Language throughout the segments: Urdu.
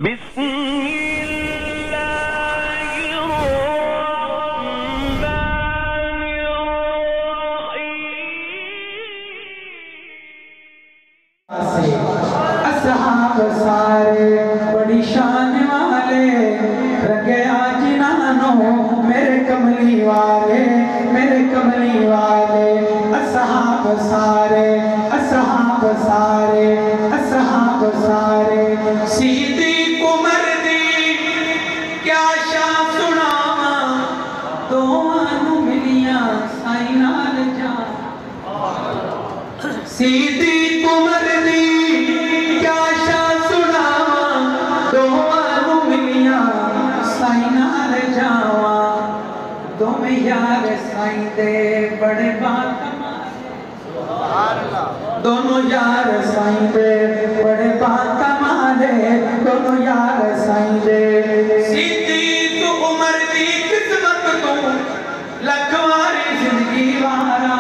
بسم اللہ الرحمن الرحیم۔ اصحاب سارے بڑی شان والے رنگے آج نانو میرے کملی والے اصحاب سارے صدیق عمر دی کیا شاہ سناوا دوانو ملیاں سائی نال جا صدیق عمر دی کیا شاہ سناوا دوانو ملیاں سائی نال جاوا دو میں یار سائی دے بڑے بات دونوں یار سائیں دے بڑے بات مالے دونوں یار سائیں دے صدیق عمر دی قسمت تو لکھواری زندگی وارا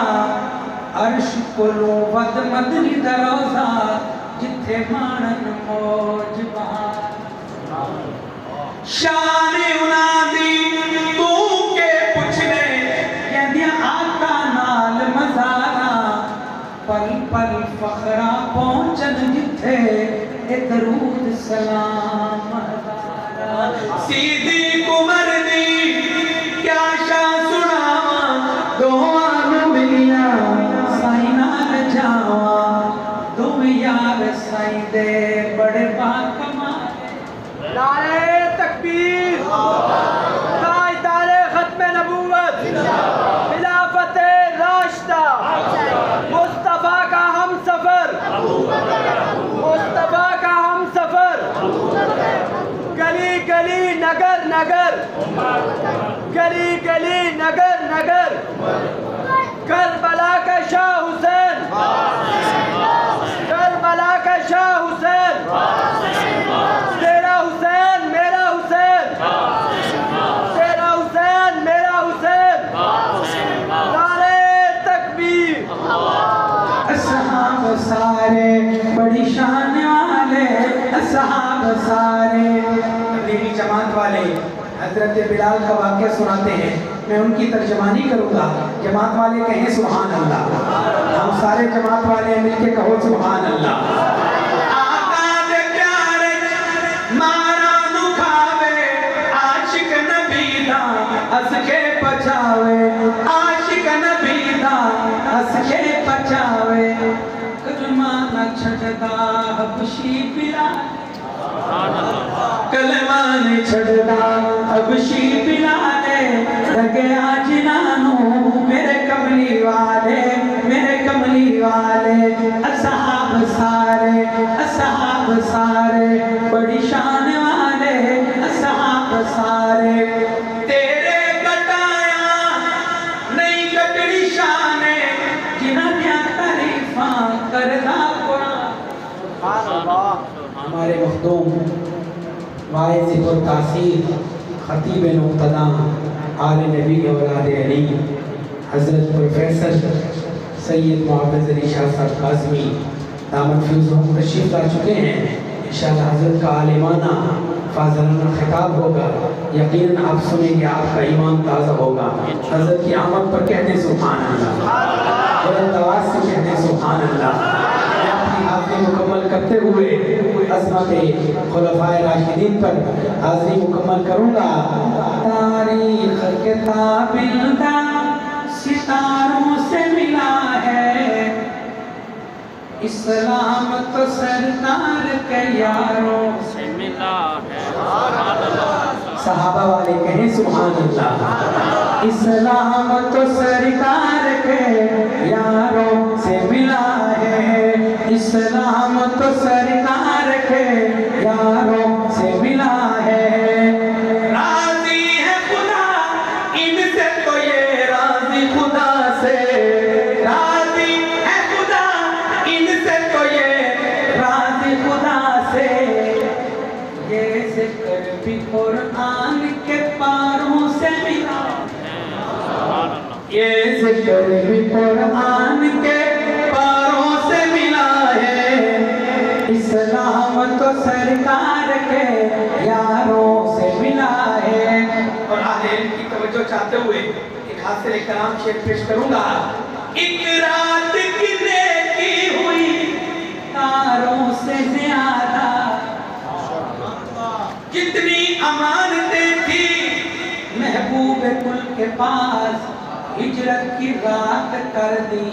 عرش کلو ود مدنی دروزہ جتھے مانن موج بہار شان انہاں دی تو کے پچھلے کہندیاں آقا نال مزارا پل پل فخرہ پہنچن جتھے اے درود سلام ہزارہ صدیق عمر دی کیا شاہ سناوا دوانو ملیاں سائی نال جاوا دو یار سائی دے بڑے باکمالے نعرہ تکبیر تاجدار ختم نبوت خلافت راشدہ مصطفیٰ کا ہم سفر گلی گلی نگر نگر کربلا کا شاہ حسین تیرا حسین میرا حسین نعرہ تکبیر اصحاب سارے بڑی شان والے اصحاب سارے تبلیغی جماعت والے حضرت بلال کا واقعہ سناتے ہیں میں ان کی ترجمانی کروں گا جماعت والے کہیں سبحان اللہ ہم سارے جماعت والے مل کے کہو سبحان اللہ آقا دے پیارے مارا نکھاوے عاشق نبی دا اس کے پچھاوے عاشق نبی دا اس کے پچھاوے کلمہ نہ چھڑدا حبشی بلال کلمہ نہ چھڑدا حبشی بلال رنگے آج نانو میرے کملی والے اصحاب سارے بڑی شان والے اصحاب سارے تیرے کٹایا نہیں کٹڑی شانے جنہاں دیا تعریفاں کردہ قرآن ہمارے مخدوم واعظ التاثیر خطیب نقتدہ آل نبی اولاد علی حضرت پروفیسر سید معاوض علی شاہ صاحب قاسمی دامت فیضہم تشریف لا چکے ہیں انشاءاللہ حضرت کا عالمانہ فاضلانہ خطاب ہوگا یقیناً آپ سنیں گے آپ کا ایمان تازہ ہوگا حضرت کی آمد پر کہتے ہیں سبحان اللہ بلند آواز سے کہتے ہیں سبحان اللہ میں اپنی حاضری مکمل کرتے ہوئے عظمت خلفائے راشدین پر حاضری مکمل کروں گا تاریخ کتاب دا ستاروں سے ملا ہے اسلام تو سردار کے یاروں سے ملا ہے صحابہ والے کہیں سبحان اللہ اسلام تو سرکار کے یاروں سے ملا ہے اسلام تو سرکار کے یاروں سے ملا ہے راضی ہے خدا ان سے تو یہ راضی خدا سے راضی ہے خدا ان سے تو یہ راضی خدا سے یہ ذکر بھی قرآن کے پاروں سے ملا یہ ذکر بھی قرآن کے پاروں سے ملا ہے اسلام تو سرکار کے چاہتے ہوئے ایک حاصل کلام شعر پیش کروں گا. ایک رات کی نیکی ہوئی تاروں سے زیادہ، جتنی امانتیں تھی محبوب کل کے پاس، ہجرت کی رات کر دی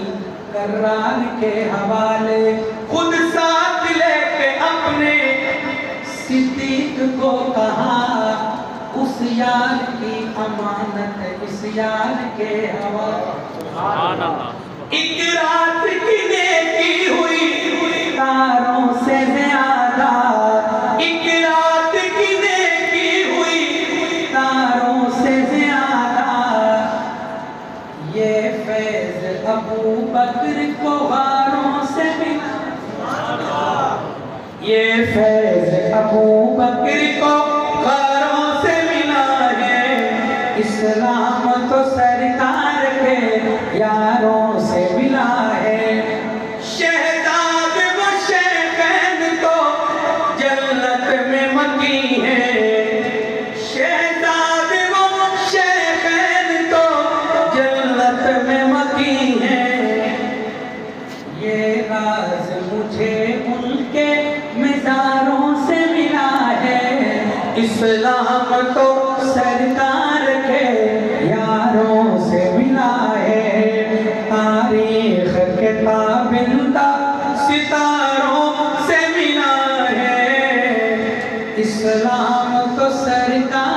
کرران کے حوالے. خود ساتھ لے کے اپنے صدیق کو کہا، اس یار کی امانت اس یار کے حوالے. ایک رات کی نیکی ہوئی تاروں سے زیادہ، ایک رات کی نیکی ہوئی تاروں سے زیادہ. یہ فیض ابو بکر کو غاروں سے ملا، یہ فیض ابو بکر کو غاروں سے ملا ہے. اسلام تو سرکار کے یاروں سے ملا ہے. شہزاد و شیخین تو جنت میں مکی ہے، شہزاد و شیخین تو جنت میں مکی ہے. یہ راز مجھے ان کے مزاروں سے ملا ہے. اسلام تو سرکار کے یاروں سے ملا ہے. تاریخ کے تابندہ ستاروں سے ملا ہے. اسلام تو سرکار